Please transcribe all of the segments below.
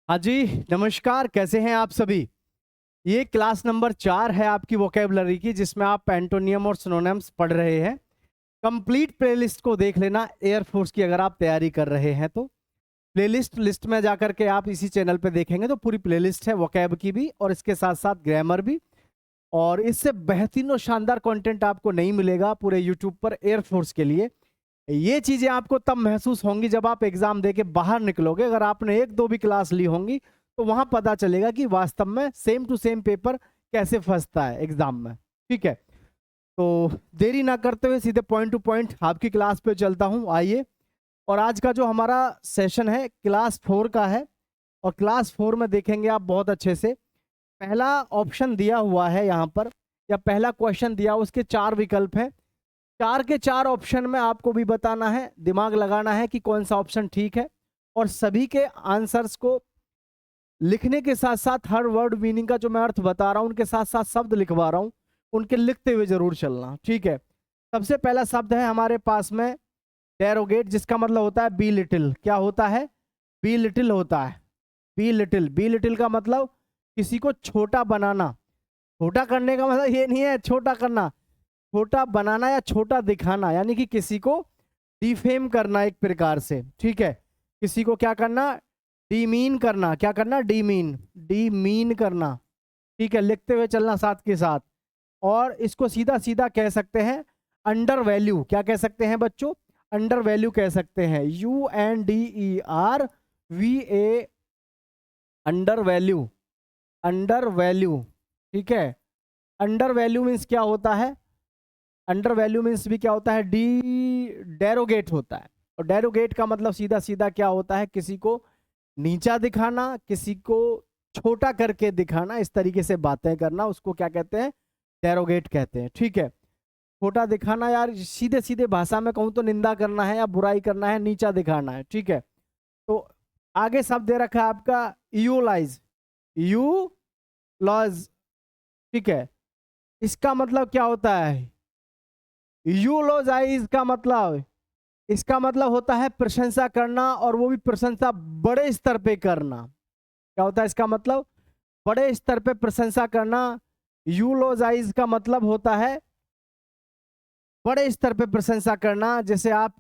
हाँ जी, नमस्कार। कैसे हैं आप सभी। ये क्लास नंबर 4 है आपकी वोकेबलरी की, जिसमें आप एंटोनियम और सिनोनिम्स पढ़ रहे हैं। कंप्लीट प्लेलिस्ट को देख लेना एयरफोर्स की, अगर आप तैयारी कर रहे हैं तो। प्लेलिस्ट लिस्ट में जाकर के आप इसी चैनल पे देखेंगे तो पूरी प्लेलिस्ट है वोकैब की भी, और इसके साथ साथ ग्रामर भी। और इससे बेहतरीन और शानदार कंटेंट आपको नहीं मिलेगा पूरे यूट्यूब पर एयरफोर्स के लिए। ये चीजें आपको तब महसूस होंगी जब आप एग्जाम देके बाहर निकलोगे। अगर आपने एक दो भी क्लास ली होंगी तो वहां पता चलेगा कि वास्तव में सेम टू सेम पेपर कैसे फंसता है एग्जाम में। ठीक है, तो देरी ना करते हुए सीधे पॉइंट टू पॉइंट आपकी क्लास पे चलता हूं, आइए। और आज का जो हमारा सेशन है क्लास 4 का है। और क्लास 4 में देखेंगे आप बहुत अच्छे से, पहला ऑप्शन दिया हुआ है यहाँ पर, या पहला क्वेश्चन दिया, उसके 4 विकल्प हैं। 4 के 4 ऑप्शन में आपको भी बताना है, दिमाग लगाना है कि कौन सा ऑप्शन ठीक है। और सभी के आंसर्स को लिखने के साथ साथ हर वर्ड मीनिंग का जो मैं अर्थ बता रहा हूं उनके साथ साथ शब्द लिखवा रहा हूं, उनके लिखते हुए जरूर चलना। ठीक है, सबसे पहला शब्द है हमारे पास में डेरोगेट, जिसका मतलब होता है बी लिटिल। क्या होता है? बी लिटिल होता है। बी लिटिल, बी लिटिल का मतलब किसी को छोटा बनाना। छोटा करने का मतलब ये नहीं है छोटा करना, छोटा बनाना या छोटा दिखाना, यानी कि किसी को डिफेम करना एक प्रकार से। ठीक है, किसी को क्या करना? डीमीन करना। क्या करना? डीमीन, डीमीन करना। ठीक है, लिखते हुए चलना साथ के साथ। और इसको सीधा सीधा कह सकते हैं अंडर वैल्यू। क्या कह सकते हैं बच्चों? अंडर वैल्यू कह सकते हैं, UNDER VA, under value, under value. ठीक है, अंडर वैल्यू मीन्स क्या होता है? अंडर वैल्यू मीन्स भी क्या होता है? डेरोगेट होता है। और डेरोगेट का मतलब सीधा सीधा क्या होता है? किसी को नीचा दिखाना, किसी को छोटा करके दिखाना, इस तरीके से बातें करना, उसको क्या कहते हैं? डेरोगेट कहते हैं। ठीक है, छोटा दिखाना, यार सीधे सीधे भाषा में कहूँ तो निंदा करना है या बुराई करना है, नीचा दिखाना है। ठीक है, तो आगे शब्द दे रखा है आपका यूलाइज, यूलॉज। ठीक है, इसका मतलब क्या होता है? यूलोजाइज का मतलब, इसका मतलब होता है प्रशंसा करना, और वो भी प्रशंसा बड़े स्तर पे करना। क्या होता है इसका मतलब? बड़े स्तर पे प्रशंसा करना। यूलोजाइज का मतलब होता है बड़े स्तर पे प्रशंसा करना। जैसे आप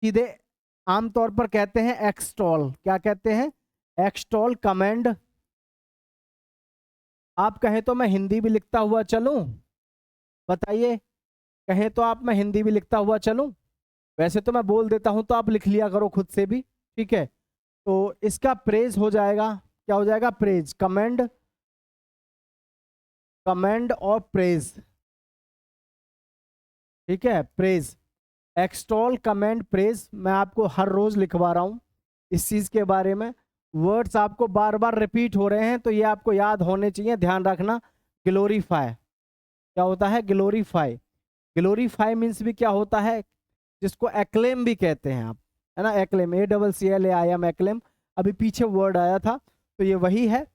सीधे आमतौर पर कहते हैं एक्सटॉल। क्या कहते हैं? Extol, commend. आप कहें तो मैं हिंदी भी लिखता हुआ चलूं? बताइए, कहें तो आप मैं हिंदी भी लिखता हुआ चलूं? वैसे तो मैं बोल देता हूं, तो आप लिख लिया करो खुद से भी। ठीक है, तो इसका प्रेज हो जाएगा। क्या हो जाएगा? प्रेज, कमेंड, कमेंड और प्रेज। ठीक है, प्रेज, एक्सटॉल, कमेंड, प्रेज। मैं आपको हर रोज लिखवा रहा हूं इस चीज के बारे में। वर्ड्स आपको बार बार रिपीट हो रहे हैं तो ये आपको याद होने चाहिए, ध्यान रखना। ग्लोरीफाई, क्या होता है? ग्लोरीफाई। ग्लोरीफाई मीन्स भी क्या होता है? जिसको एक्लेम भी कहते हैं आप, है ना? Acclaim, ACCLAIM, acclaim. अभी पीछे वर्ड आया था तो ये वही है।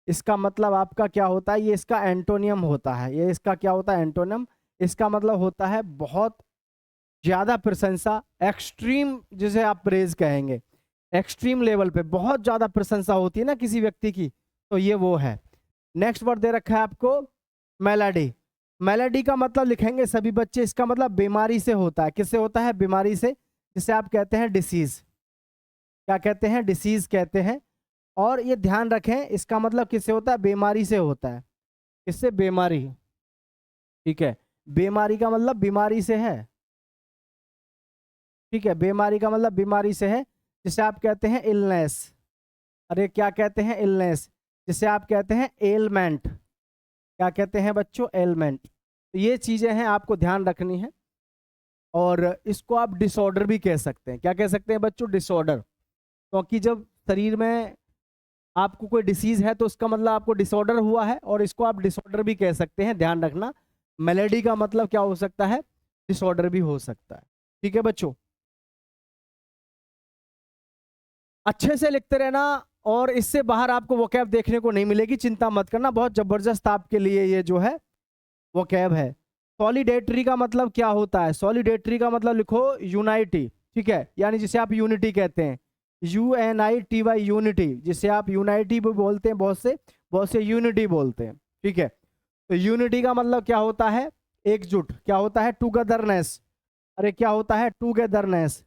इसका मतलब आपका क्या होता है? ये इसका एंटोनियम होता है। ये इसका क्या होता है? एंटोनियम। इसका मतलब होता है बहुत ज्यादा प्रशंसा, एक्सट्रीम, जिसे आप प्रेज कहेंगे। एक्सट्रीम लेवल पे बहुत ज्यादा प्रशंसा होती है ना किसी व्यक्ति की, तो ये वो है। नेक्स्ट वर्ड दे रखा है आपको मेलेडी। मेलेडी का मतलब लिखेंगे सभी बच्चे, इसका मतलब बीमारी से होता है। किससे होता है? बीमारी से, जिसे आप कहते हैं डिसीज। क्या कहते हैं? डिसीज कहते हैं। और ये ध्यान रखें, इसका मतलब किससे होता है? बीमारी से होता है। किससे? बीमारी। ठीक है, बीमारी का मतलब बीमारी से है। ठीक है, बीमारी का मतलब बीमारी से है, जिसे आप कहते हैं इलनेस। अरे क्या कहते हैं? इलनेस। जिसे आप कहते हैं एलमेंट। क्या कहते हैं बच्चों? एलमेंट। तो ये चीजें हैं, आपको ध्यान रखनी है। और इसको आप डिसऑर्डर भी कह सकते हैं। क्या कह सकते हैं बच्चों? डिसऑर्डर। क्योंकि जब शरीर में आपको कोई डिसीज है तो उसका मतलब आपको डिसऑर्डर हुआ है, और इसको आप डिसऑर्डर भी कह सकते हैं, ध्यान रखना। मेलेडी का मतलब क्या हो सकता है? डिसऑर्डर भी हो सकता है। ठीक है बच्चों, अच्छे से लिखते रहना। और इससे बाहर आपको वोकैब देखने को नहीं मिलेगी, चिंता मत करना। बहुत जबरदस्त आपके लिए ये जो है वोकैब है। सॉलिडेटरी का मतलब क्या होता है? सॉलिडेटरी का मतलब लिखो यूनाइटी। ठीक है, यानी जिसे आप यूनिटी कहते हैं। UNITY, यूनिटी, जिसे आप यूनाइटी भी बोलते हैं, बहुत से यूनिटी बोलते हैं। ठीक है, तो यूनिटी का मतलब क्या होता है? एकजुट। क्या होता है? टुगेदरनेस। अरे क्या होता है? टुगेदरनेस।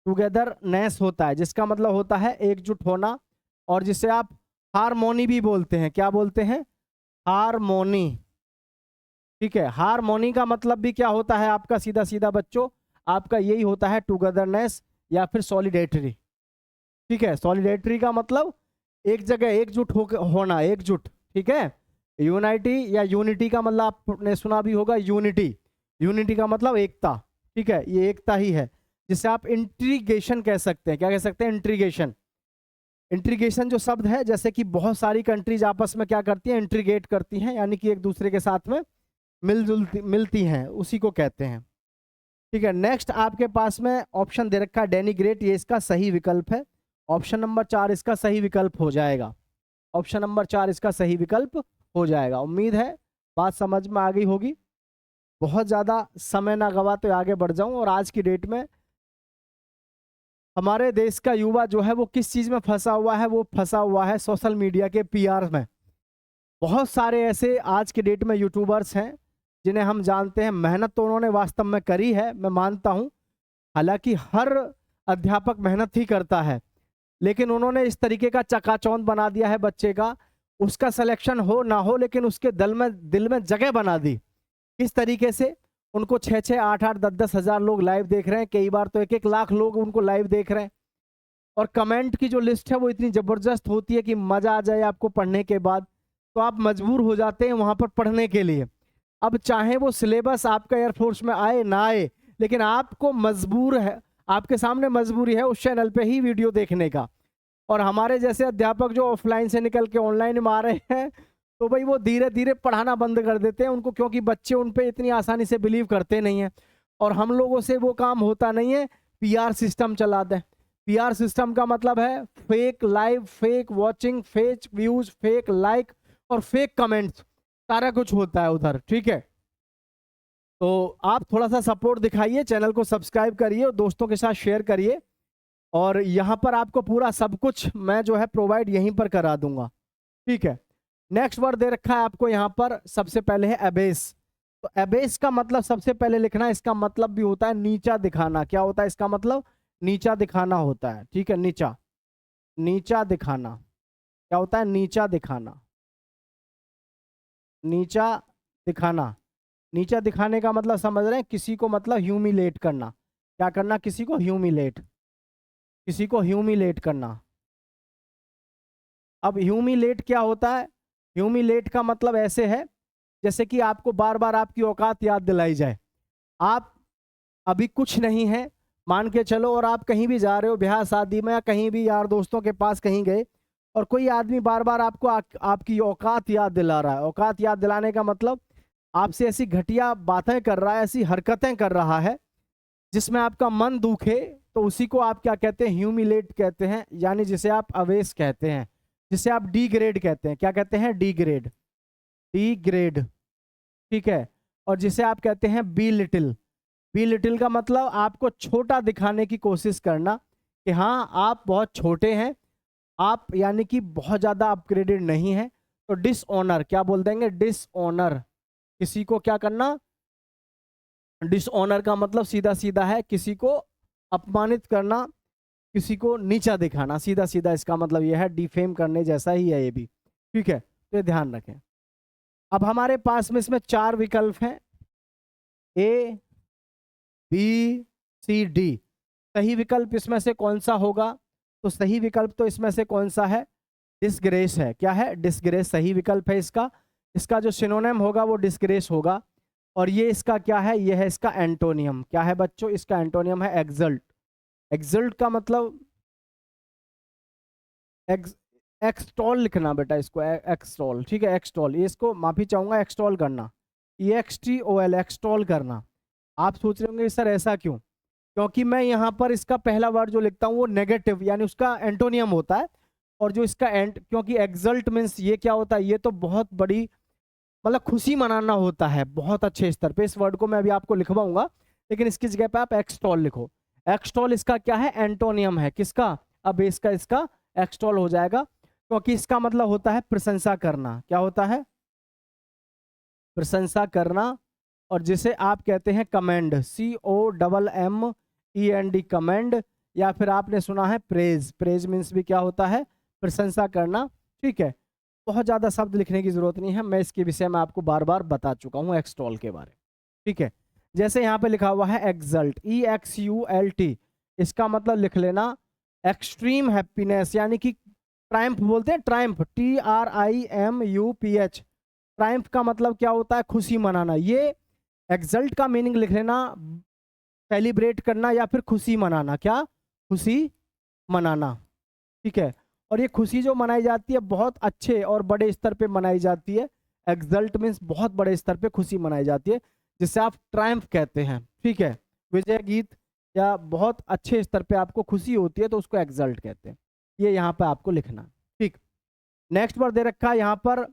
टुगेदरनेस होता है, जिसका मतलब होता है एकजुट होना, और जिसे आप हारमोनी भी बोलते हैं। क्या बोलते हैं? हारमोनी। ठीक है, हारमोनी का मतलब भी क्या होता है आपका? सीधा सीधा बच्चों, आपका यही होता है टुगेदरनेस या फिर सॉलिडेटरी। ठीक है, सॉलिडेटरी का मतलब एक जगह एकजुट होना, एकजुट। ठीक है, यूनाइटी या यूनिटी का मतलब आपने सुना भी होगा, यूनिटी। यूनिटी का मतलब एकता। ठीक है, ये एकता ही है, जिसे आप इंट्रीगेशन कह सकते हैं। क्या कह सकते हैं? इंट्रीगेशन। इंट्रीगेशन जो शब्द है, जैसे कि बहुत सारी कंट्रीज आपस में क्या करती हैं? इंट्रीगेट करती हैं, यानी कि एक दूसरे के साथ में मिलती हैं, उसी को कहते हैं। ठीक है, नेक्स्ट आपके पास में ऑप्शन दे रखा है डेनिग्रेट, ये इसका सही विकल्प है। ऑप्शन नंबर 4 इसका सही विकल्प हो जाएगा। ऑप्शन नंबर 4 इसका सही विकल्प हो जाएगा। उम्मीद है बात समझ में आ गई होगी। बहुत ज़्यादा समय ना गवाते आगे बढ़ जाऊं। और आज की डेट में हमारे देश का युवा जो है वो किस चीज़ में फंसा हुआ है? वो फंसा हुआ है सोशल मीडिया के PR में। बहुत सारे ऐसे आज के डेट में यूट्यूबर्स हैं जिन्हें हम जानते हैं, मेहनत तो उन्होंने वास्तव में करी है, मैं मानता हूं। हालांकि हर अध्यापक मेहनत ही करता है, लेकिन उन्होंने इस तरीके का चकाचौंध बना दिया है बच्चे का, उसका सिलेक्शन हो ना हो लेकिन उसके दिल में जगह बना दी। किस तरीके से? उनको 6-6, 8-8, 10-10 हजार लोग लाइव देख रहे हैं, कई बार तो 1-1 लाख लोग उनको लाइव देख रहे हैं। और कमेंट की जो लिस्ट है वो इतनी जबरदस्त होती है कि मजा आ जाए आपको पढ़ने के बाद, तो आप मजबूर हो जाते हैं वहां पर पढ़ने के लिए। अब चाहे वो सिलेबस आपका एयरफोर्स में आए ना आए, लेकिन आपको मजबूर है, आपके सामने मजबूरी है उस चैनल पे ही वीडियो देखने का। और हमारे जैसे अध्यापक जो ऑफलाइन से निकल के ऑनलाइन में आ रहे हैं, तो भाई वो धीरे धीरे पढ़ाना बंद कर देते हैं उनको, क्योंकि बच्चे उन पे इतनी आसानी से बिलीव करते नहीं हैं। और हम लोगों से वो काम होता नहीं है। PR सिस्टम चला दें। PR सिस्टम का मतलब है fake live, fake watching, fake views, fake like और फेक कमेंट्स, सारा कुछ होता है उधर। ठीक है, तो आप थोड़ा सा सपोर्ट दिखाइए, चैनल को सब्सक्राइब करिए और दोस्तों के साथ शेयर करिए। और यहाँ पर आपको पूरा सब कुछ मैं जो है प्रोवाइड यहीं पर करा दूंगा। ठीक है, नेक्स्ट वर्ड दे रखा है आपको यहाँ पर, सबसे पहले है एबेस। तो एबेस का मतलब सबसे पहले लिखना है, इसका मतलब भी होता है नीचा दिखाना। क्या होता है इसका मतलब? नीचा दिखाना होता है। ठीक है, नीचा, नीचा दिखाना। क्या होता है? नीचा दिखाना, नीचा दिखाना। नीचा दिखाने का मतलब समझ रहे हैं? किसी को मतलब ह्यूमिलेट करना। क्या करना? किसी को ह्यूमिलेट, किसी को ह्यूमिलेट करना। अब ह्यूमिलेट क्या होता है? ह्यूमिलेट का मतलब ऐसे है जैसे कि आपको बार बार आपकी औकात याद दिलाई जाए। आप अभी कुछ नहीं है मान के चलो, और आप कहीं भी जा रहे हो, ब्याह शादी में या कहीं भी यार दोस्तों के पास कहीं गए, और कोई आदमी बार बार आपको आपकी औकात याद दिला रहा है। औकात याद दिलाने का मतलब आपसे ऐसी घटिया बातें कर रहा है, ऐसी हरकतें कर रहा है जिसमें आपका मन दुखे, तो उसी को आप क्या कहते हैं? ह्यूमिलेट कहते हैं, यानी जिसे आप अवेश कहते हैं, जिसे आप डिग्रेड कहते हैं। क्या कहते हैं? Degrade, degrade. ठीक है, और जिसे आप कहते हैं बी लिटिल। बी लिटिल का मतलब आपको छोटा दिखाने की कोशिश करना, कि हाँ आप बहुत छोटे हैं, आप यानी कि बहुत ज्यादा अपग्रेडेड नहीं है। तो डिसऑनर, क्या बोल देंगे? डिसऑनर। किसी को क्या करना? डिसऑनर का मतलब सीधा सीधा है किसी को अपमानित करना, किसी को नीचा दिखाना, सीधा सीधा इसका मतलब यह है। डिफेम करने जैसा ही है ये भी। ठीक है, तो ये ध्यान रखें। अब हमारे पास में इसमें 4 विकल्प हैं, A, B, C, D। सही विकल्प इसमें से कौन सा होगा? तो सही विकल्प तो इसमें से कौन सा है? डिसग्रेस है। क्या है? डिसग्रेस सही विकल्प है इसका। इसका जो सिनोनिम होगा वो डिसग्रेस होगा। और ये इसका क्या है? ये है इसका एंटोनियम। क्या है बच्चों? इसका एंटोनियम है एक्सल्ट। एक्सल्ट का मतलब एक्सटॉल लिखना बेटा, इसको एक्सटॉल। ठीक है, एक्सटॉल, ये इसको माफी चाहूंगा, एक्सटॉल करना, EXTOL, एक्सटॉल करना। आप सोच रहे होंगे सर ऐसा क्यों? क्योंकि मैं यहाँ पर इसका पहला वर्ड जो लिखता हूँ वो नेगेटिव यानी उसका एंटोनियम होता है। और जो इसका क्योंकि एक्सल्ट मीन्स ये क्या होता है? ये तो बहुत बड़ी मतलब खुशी मनाना होता है बहुत अच्छे स्तर पे। इस वर्ड को मैं अभी आपको लिखवाऊंगा, लेकिन इसकी जगह पे आप एक्सटॉल लिखो। एक्सटॉल इसका क्या है, एंटोनियम है किसका, अब इसका एक्सटॉल हो जाएगा, क्योंकि इसका मतलब होता है प्रशंसा करना। क्या होता है, प्रशंसा करना। और जिसे आप कहते हैं कमेंड, COMMEND, कमेंड, या फिर आपने सुना है प्रेज। प्रेज मीन्स भी क्या होता है, प्रशंसा करना। ठीक है, बहुत ज्यादा शब्द लिखने की जरूरत नहीं है, मैं इसके विषय में आपको बार बार बता चुका हूं एक्सटॉल के बारे में। ठीक है, जैसे यहाँ पे लिखा हुआ है एक्सल्ट, EXULT, इसका मतलब लिख लेना एक्सट्रीम हैप्पीनेस, यानी कि ट्रायम्फ बोलते हैं, ट्रायम्फ, TRIMUPH। ट्रायम्फ का मतलब क्या होता है, खुशी मनाना। ये एक्सल्ट का मीनिंग लिख लेना सेलिब्रेट करना या फिर खुशी मनाना। क्या, खुशी मनाना। ठीक है, और ये खुशी जो मनाई जाती है बहुत अच्छे और बड़े स्तर पे मनाई जाती है। एक्सल्ट मीन्स बहुत बड़े स्तर पे खुशी मनाई जाती है, जिसे आप ट्रायम्फ कहते हैं। ठीक है, विजय गीत या बहुत अच्छे स्तर पे आपको खुशी होती है तो उसको एक्सल्ट कहते हैं। ये यहाँ पे आपको लिखना। ठीक, नेक्स्ट वर्ड दे रखा है यहाँ पर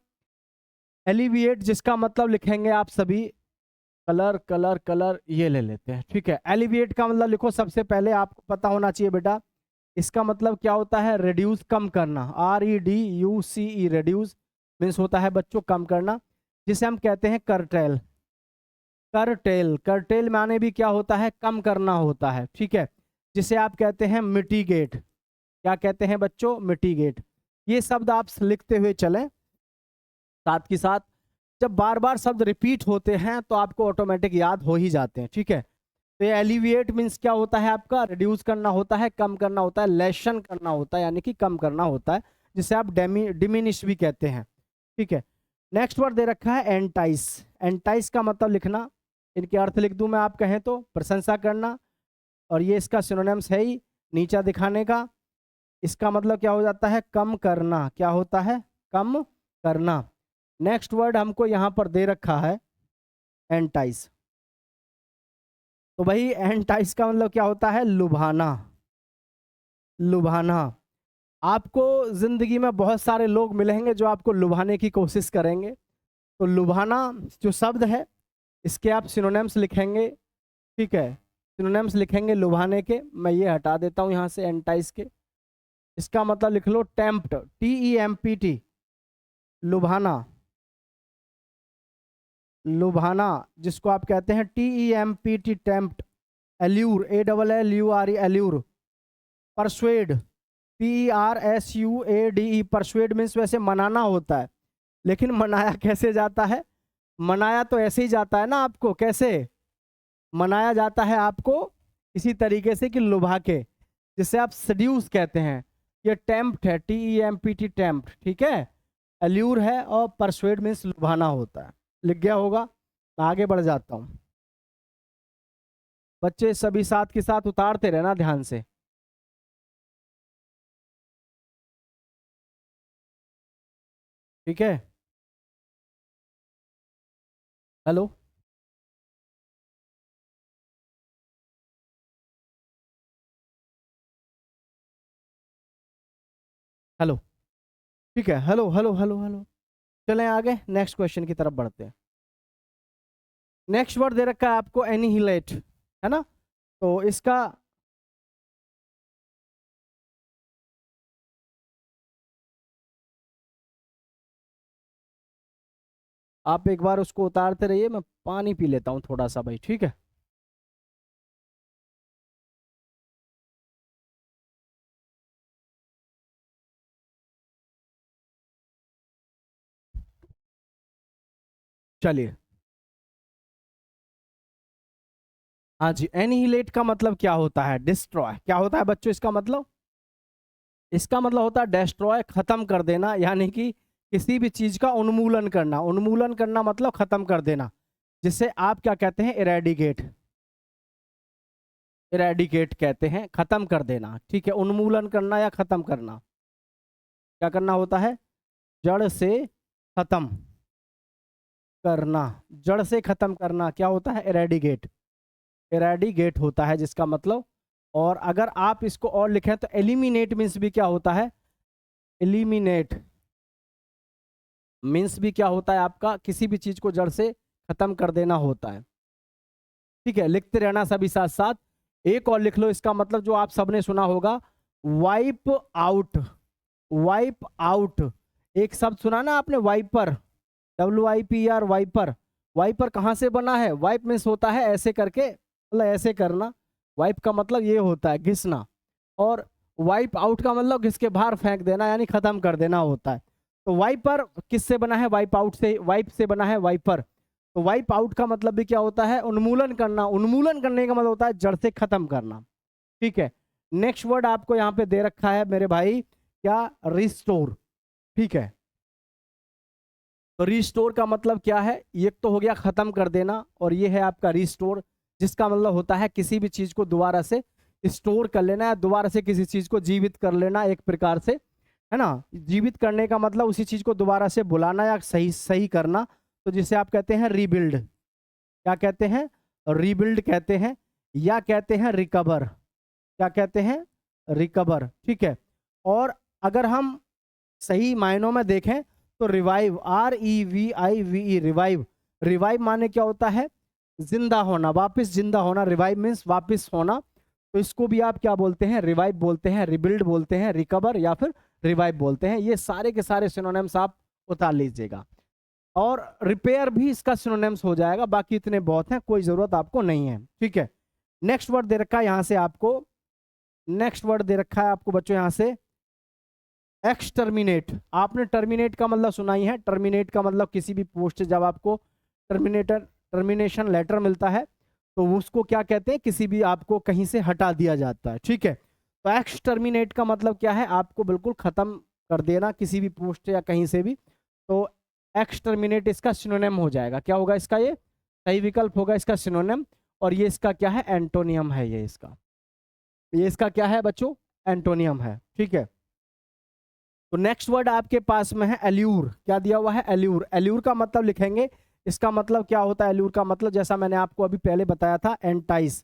एलिविएट, जिसका मतलब लिखेंगे आप सभी कलर कलर कलर, ये ले लेते हैं। ठीक है, एलिविएट का मतलब लिखो, सबसे पहले आपको पता होना चाहिए बेटा, इसका मतलब क्या होता है, रिड्यूस, कम करना। REDUCE, रिड्यूस मीन्स होता है बच्चों कम करना, जिसे हम कहते हैं करटेल। करटेल, करटेल माने भी क्या होता है, कम करना होता है। ठीक है, जिसे आप कहते हैं मिटिगेट। क्या कहते हैं बच्चों, मिटिगेट। ये शब्द आप लिखते हुए चलें, साथ के साथ जब बार बार शब्द रिपीट होते हैं तो आपको ऑटोमेटिक याद हो ही जाते हैं। ठीक है, तो ये एलिविएट मीन्स क्या होता है आपका, रिड्यूस करना होता है, कम करना होता है, लेशन करना होता है, यानी कि कम करना होता है, जिसे आप डिमिनिश भी कहते हैं। ठीक है, नेक्स्ट वर्ड दे रखा है एंटाइस। एंटाइस का मतलब लिखना, इनके अर्थ लिख दूं मैं आप कहें तो, प्रशंसा करना, और ये इसका सिनोनिम्स है ही नीचा दिखाने का। इसका मतलब क्या हो जाता है, कम करना। क्या होता है, कम करना। नेक्स्ट वर्ड हमको यहाँ पर दे रखा है एंटाइस। तो भाई एंटाइस का मतलब क्या होता है, लुभाना। लुभाना। आपको जिंदगी में बहुत सारे लोग मिलेंगे जो आपको लुभाने की कोशिश करेंगे, तो लुभाना जो शब्द है इसके आप सिनोनिम्स लिखेंगे। ठीक है, सिनोनिम्स लिखेंगे लुभाने के। मैं ये हटा देता हूँ यहाँ से एंटाइस के। इसका मतलब लिख लो टेम्प्ट, TEMPT, लुभाना। लुभाना जिसको आप कहते हैं TEMPT, tempt. Allure, ALLURE, allure. Persuade, PERSUADE, persuade means वैसे मनाना होता है, लेकिन मनाया कैसे जाता है, मनाया तो ऐसे ही जाता है ना आपको, कैसे मनाया जाता है आपको, इसी तरीके से कि लुभा के, जिसे आप सड्यूस कहते हैं। ये टेम्प्ट है, TEMPT, टेम्प्ट। ठीक है, एल्यूर है, और परसुएड मीन्स लुभाना होता है। लिख गया होगा, मैं आगे बढ़ जाता हूँ। बच्चे सभी साथ के साथ उतारते रहना ध्यान से। ठीक है, हेलो, हेलो। ठीक है, हेलो हेलो हेलो हेलो। चलें आगे, नेक्स्ट क्वेश्चन की तरफ बढ़ते हैं। नेक्स्ट वर्ड दे रखा है आपको एनिहिलेट, है ना। तो इसका आप एक बार उसको उतारते रहिए, मैं पानी पी लेता हूँ थोड़ा सा भाई। ठीक है, चलिए। हाँ जी, एनिहिलेट का मतलब क्या होता है, डिस्ट्रॉय। क्या होता है बच्चों इसका मतलब, इसका मतलब होता है डेस्ट्रॉय, खत्म कर देना, यानी कि किसी भी चीज का उन्मूलन करना। उन्मूलन करना मतलब खत्म कर देना, जिसे आप क्या कहते हैं, इरेडिकेट। इरेडिकेट कहते हैं खत्म कर देना। ठीक है, उन्मूलन करना या खत्म करना, क्या करना होता है, जड़ से खत्म करना। जड़ से खत्म करना क्या होता है, इरेडिकेट। इरेडिकेट होता है जिसका मतलब। और अगर आप इसको और लिखें तो एलिमिनेट मीन्स भी क्या होता है, एलिमिनेट मीन्स भी क्या होता है आपका, किसी भी चीज को जड़ से खत्म कर देना होता है। ठीक है, लिखते रहना सभी साथ साथ, एक और लिख लो, इसका मतलब जो आप सबने सुना होगा, वाइप आउट। वाइप आउट, एक शब्द सुना ना आपने, वाइपर, WIPR, वाइपर। वाइपर कहाँ से बना है? वाइप मीन्स होता है ऐसे करके, मतलब ऐसे करना। वाइप का मतलब ये होता है घिसना, और वाइप आउट का मतलब घिस के बाहर फेंक देना, यानी खत्म कर देना होता है। तो वाइपर किससे बना है? वाइप आउट से, वाइप से बना है वाइपर। तो वाइप आउट का मतलब भी क्या होता है? उन्मूलन करना। उन्मूलन करने का मतलब होता है जड़ से खत्म करना। ठीक है, नेक्स्ट वर्ड आपको यहाँ पे दे रखा है मेरे भाई, क्या? रिस्टोर। ठीक है, तो रिस्टोर का मतलब क्या है? ये तो हो गया खत्म कर देना, और ये है आपका रिस्टोर, जिसका मतलब होता है किसी भी चीज को दोबारा से स्टोर कर लेना, या दोबारा से किसी चीज को जीवित कर लेना, एक प्रकार से, है ना। जीवित करने का मतलब उसी चीज को दोबारा से बुलाना या सही सही करना, तो जिसे आप कहते हैं रीबिल्ड। क्या कहते हैं? रीबिल्ड कहते हैं, या कहते हैं रिकवर। क्या कहते हैं? रिकवर। ठीक है, और अगर हम सही मायनों में देखें तो रिवाइव, REVIVE, रिवाइव। रिवाइव माने क्या होता है? जिंदा होना, वापस जिंदा होना। रिवाइव मीन्स वापस होना, तो इसको भी आप क्या बोलते हैं? रिवाइव बोलते हैं, रिबिल्ड बोलते हैं, रिकवर या फिर रिवाइव बोलते हैं। ये सारे के सारे सिनोनिम्स आप उतार लीजिएगा, और रिपेयर भी इसका सिनोनिम्स हो जाएगा। बाकी इतने बहुत हैं, कोई जरूरत आपको नहीं है। ठीक है, नेक्स्ट वर्ड दे रखा है यहाँ से आपको, नेक्स्ट वर्ड दे रखा है आपको बच्चों यहाँ से, एक्सटर्मिनेट। आपने टर्मिनेट का मतलब सुना ही है। टर्मिनेट का मतलब किसी भी पोस्ट, जब आपको टर्मिनेशन लेटर मिलता है तो उसको क्या कहते हैं? किसी भी आपको कहीं से हटा दिया जाता है। ठीक है, तो एक्सटर्मिनेट का मतलब क्या है? आपको बिल्कुल खत्म कर देना किसी भी पोस्ट या कहीं से भी। तो एक्सटर्मिनेट इसका सिनोनिम हो जाएगा। क्या होगा इसका? ये सही विकल्प होगा इसका सिनोनिम, और ये इसका क्या है? एंटोनियम है। ये इसका क्या है बच्चों? एंटोनियम है। ठीक है, तो नेक्स्ट वर्ड आपके पास में है एल्यूर। क्या दिया हुआ है? एल्यूर। एल्यूर का मतलब लिखेंगे, इसका मतलब क्या होता है? एल्यूर का मतलब जैसा मैंने आपको अभी पहले बताया था, entice,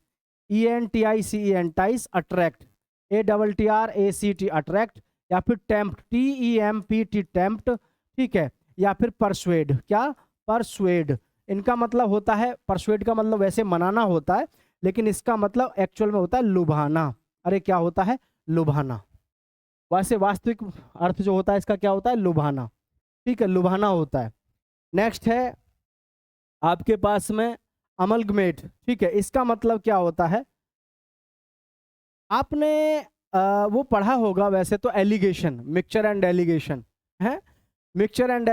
ENTICE, entice, attract, ATTRACT, attract, या फिर टेम्प्ट, TEMPT, टेम्प्ट। ठीक है, या फिर परसुएड। क्या? परसुएड। इनका मतलब होता है, परसुएड का मतलब वैसे मनाना होता है, लेकिन इसका मतलब एक्चुअल में होता है लुभाना। अरे क्या होता है? लुभाना। वैसे वास्तविक अर्थ जो होता है इसका क्या होता है? लुभाना। ठीक है, लुभाना होता है। नेक्स्ट है आपके पास में अमलगमेट। ठीक है, इसका मतलब क्या होता है? आपने वो पढ़ा होगा वैसे तो, एलिगेशन, मिक्सचर एंड एलिगेशन है। Mixture and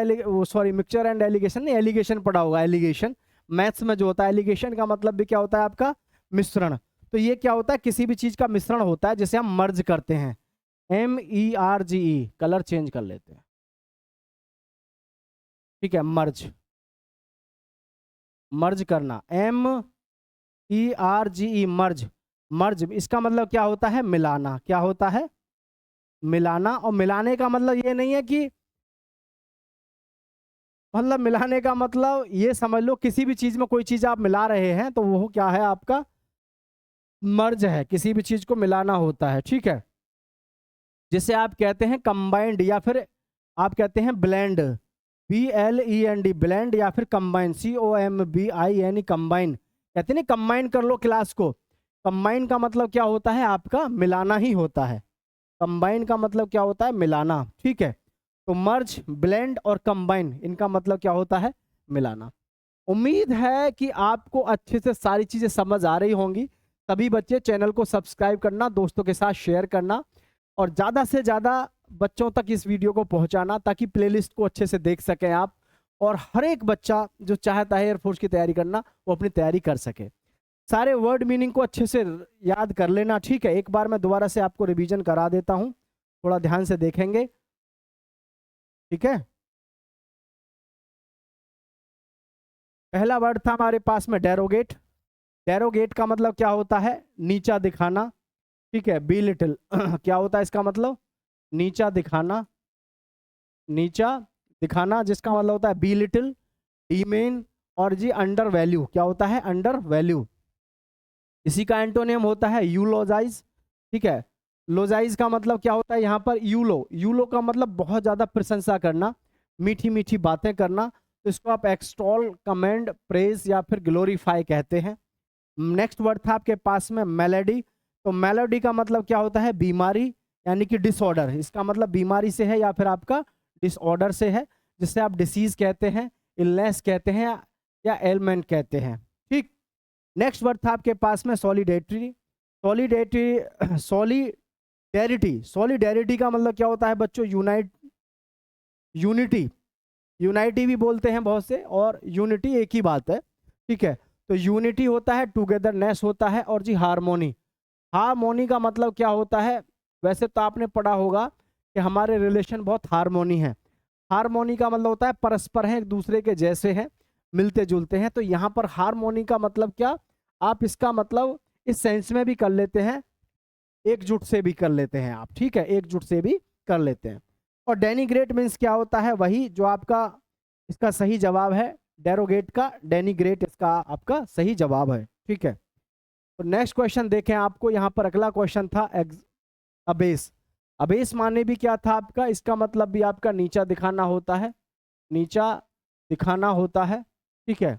mixture and allegation नहीं, एलिगेशन पढ़ा होगा। एलिगेशन मैथ्स में जो होता है। एलिगेशन का मतलब भी क्या होता है आपका? मिश्रण। तो ये क्या होता है? किसी भी चीज का मिश्रण होता है जिसे हम मर्ज करते हैं। MERGE, कलर चेंज कर लेते हैं। ठीक है, मर्ज, मर्ज करना, MERGE, मर्ज। मर्ज इसका मतलब क्या होता है? मिलाना। क्या होता है? मिलाना। और मिलाने का मतलब ये नहीं है कि, मतलब मिलाने का मतलब ये समझ लो, किसी भी चीज में कोई चीज आप मिला रहे हैं तो वो क्या है? आपका मर्ज है। किसी भी चीज को मिलाना होता है। ठीक है, जिसे आप कहते हैं कंबाइंड, या फिर आप कहते हैं ब्लेंड, BLEND, ब्लेंड, या फिर कंबाइन, COMBIN, कंबाइन। कहते हैं ना, कंबाइन कर लो क्लास को। कंबाइन का मतलब क्या होता है? आपका मिलाना ही होता है। कंबाइन का मतलब क्या होता है? मिलाना। ठीक है, तो मर्ज, ब्लेंड और कंबाइन, इनका मतलब क्या होता है? मिलाना। उम्मीद है कि आपको अच्छे से सारी चीजें समझ आ रही होंगी। सभी बच्चे चैनल को सब्सक्राइब करना, दोस्तों के साथ शेयर करना, और ज़्यादा से ज़्यादा बच्चों तक इस वीडियो को पहुंचाना, ताकि प्लेलिस्ट को अच्छे से देख सकें आप, और हर एक बच्चा जो चाहता है एयरफोर्स की तैयारी करना, वो अपनी तैयारी कर सके। सारे वर्ड मीनिंग को अच्छे से याद कर लेना। ठीक है, एक बार मैं दोबारा से आपको रिवीजन करा देता हूँ, थोड़ा ध्यान से देखेंगे। ठीक है, पहला वर्ड था हमारे पास में डेरोगेट। डेरोगेट का मतलब क्या होता है? नीचा दिखाना। ठीक है, बी लिटिल क्या होता है इसका मतलब? नीचा दिखाना। नीचा दिखाना, जिसका मतलब होता है बी लिटिल, डीमेन, और जी अंडर वैल्यू। क्या होता है? Under value. इसी का एंटोनियम होता है यूलोजाइज। ठीक है, लोजाइज का मतलब क्या होता है? यहाँ पर यूलो। यूलो का मतलब बहुत ज्यादा प्रशंसा करना, मीठी मीठी बातें करना, तो इसको आप एक्सटॉल, कमेंड, प्रेज या फिर ग्लोरीफाई कहते हैं। नेक्स्ट वर्ड था आपके पास में मेलेडी। तो मेलोडी का मतलब क्या होता है? बीमारी यानी कि डिसऑर्डर। इसका मतलब बीमारी से है या फिर आपका डिसऑर्डर से है, जिससे आप डिसीज कहते हैं, इलनेस कहते हैं या एलमेंट कहते हैं। ठीक। नेक्स्ट वर्ड था आपके पास में सॉलिडेटरी। सॉलिडेटरी सॉलिडेरिटी का मतलब क्या होता है बच्चों? यूनिटी। यूनाइटी भी बोलते हैं बहुत से, और यूनिटी एक ही बात है। ठीक है। तो यूनिटी होता है, टुगेदरनेस होता है, और जी हार्मोनी। हार्मोनी का मतलब क्या होता है? वैसे तो आपने पढ़ा होगा कि हमारे रिलेशन बहुत हार्मोनी है। हार्मोनी का मतलब होता है परस्पर हैं, एक दूसरे के जैसे हैं, मिलते जुलते हैं। तो यहाँ पर हार्मोनी का मतलब क्या? आप इसका मतलब इस सेंस में भी कर लेते हैं, एकजुट से भी कर लेते हैं आप। ठीक है, एकजुट से भी कर लेते हैं। और डेनिग्रेट मीन्स क्या होता है? वही जो आपका इसका सही जवाब है, डेरोगेट का डेनिग्रेट इसका आपका सही जवाब है। ठीक है। तो नेक्स्ट क्वेश्चन देखें आपको, यहाँ पर अगला क्वेश्चन था अबेस। अबेस माने भी क्या था आपका? इसका मतलब भी आपका नीचा दिखाना होता है, नीचा दिखाना होता है। ठीक है,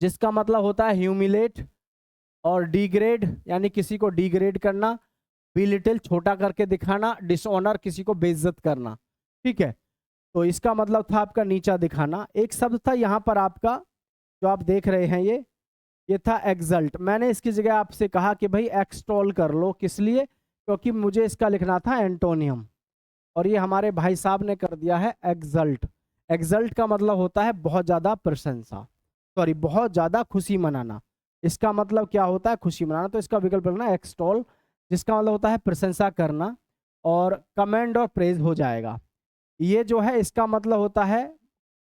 जिसका मतलब होता है ह्यूमिलेट, और डिग्रेड यानी किसी को डिग्रेड करना, बिलिटिल छोटा करके दिखाना, डिसऑनर किसी को बेइज्जत करना। ठीक है, तो इसका मतलब था आपका नीचा दिखाना। एक शब्द था यहाँ पर आपका जो आप देख रहे हैं, ये था एक्सल्ट। मैंने इसकी जगह आपसे कहा कि भाई एक्सटॉल कर लो। किस लिए? क्योंकि मुझे इसका लिखना था एंटोनियम, और ये हमारे भाई साहब ने कर दिया है एक्सल्ट। एक्सल्ट का मतलब होता है बहुत ज़्यादा प्रशंसा, सॉरी बहुत ज़्यादा खुशी मनाना। इसका मतलब क्या होता है? खुशी मनाना। तो इसका विकल्प लगना एक्सटॉल, जिसका मतलब होता है प्रशंसा करना, और कमेंड और प्रेज हो जाएगा। ये जो है इसका मतलब होता है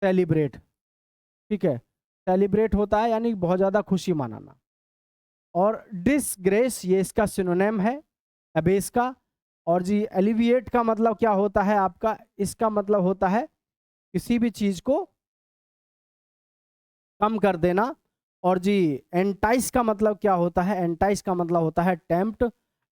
सेलिब्रेट। ठीक है, सेलिब्रेट होता है यानी बहुत ज़्यादा खुशी मनाना। और डिसग्रेस ये इसका सिनोनिम है अबेस का। और जी एलिविएट का मतलब क्या होता है आपका? इसका मतलब होता है किसी भी चीज को कम कर देना। और जी एंटाइस का मतलब क्या होता है? एंटाइस का मतलब होता है टेम्प्ट,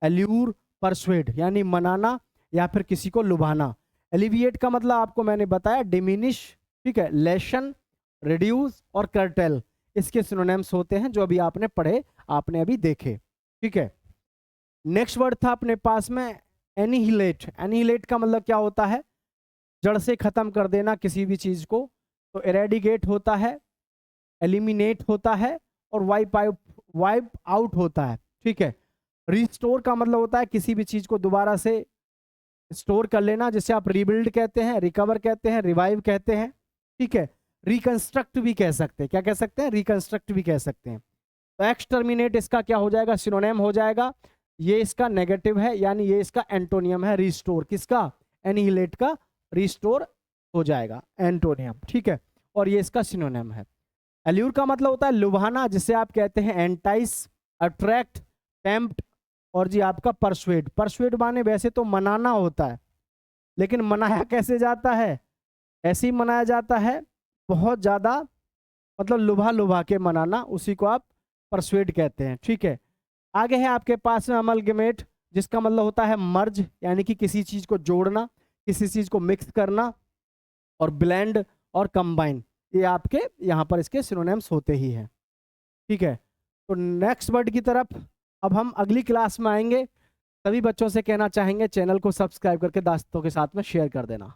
एल्यूर, परसुएड यानी मनाना या फिर किसी को लुभाना। एलिविएट का मतलब आपको मैंने बताया डिमिनिश। ठीक है, लेशन, रिड्यूस और कर्टेल इसके सिनोनिम्स होते हैं जो अभी आपने पढ़े, आपने अभी देखे। ठीक है, नेक्स्ट वर्ड था अपने पास में एनिहिलेट। एनिहिलेट का मतलब क्या होता है? जड़ से खत्म कर देना किसी भी चीज को। तो एरेडिकेट होता है, एलिमिनेट होता है, और वाइप आउट होता है। ठीक है, रिस्टोर का मतलब होता है किसी भी चीज को दोबारा से स्टोर कर लेना, जिसे आप रीबिल्ड कहते हैं, रिकवर कहते हैं, रिवाइव कहते हैं। ठीक है, रिकंस्ट्रक्ट भी कह सकते हैं। क्या कह सकते हैं? रिकंस्ट्रक्ट भी कह सकते हैं। तो एक्सटर्मिनेट इसका क्या हो जाएगा? सिनोनिम हो जाएगा। ये इसका नेगेटिव है, यानी ये इसका एंटोनियम है। रिस्टोर किसका? एनिहिलेट का रिस्टोर हो जाएगा एंटोनियम। ठीक है, और ये इसका सिनोनिम है। एल्यूर का मतलब होता है लुभाना, जिसे आप कहते हैं एंटाइस, अट्रैक्ट, टेम्प्ट, और जी आपका परसुएड। परसुएड माने वैसे तो मनाना होता है, लेकिन मनाया कैसे जाता है? ऐसे ही मनाया जाता है, बहुत ज्यादा मतलब लुभा लुभा के मनाना, उसी को आप परसुएड कहते हैं। ठीक है, आगे है आपके पास में अमलगमेट, जिसका मतलब होता है मर्ज यानी कि किसी चीज को जोड़ना, किसी चीज को मिक्स करना, और ब्लेंड और कंबाइन, ये आपके यहाँ पर इसके सिनोनिम्स होते ही हैं। ठीक है, तो नेक्स्ट वर्ड की तरफ अब हम अगली क्लास में आएंगे। सभी बच्चों से कहना चाहेंगे चैनल को सब्सक्राइब करके दोस्तों के साथ में शेयर कर देना।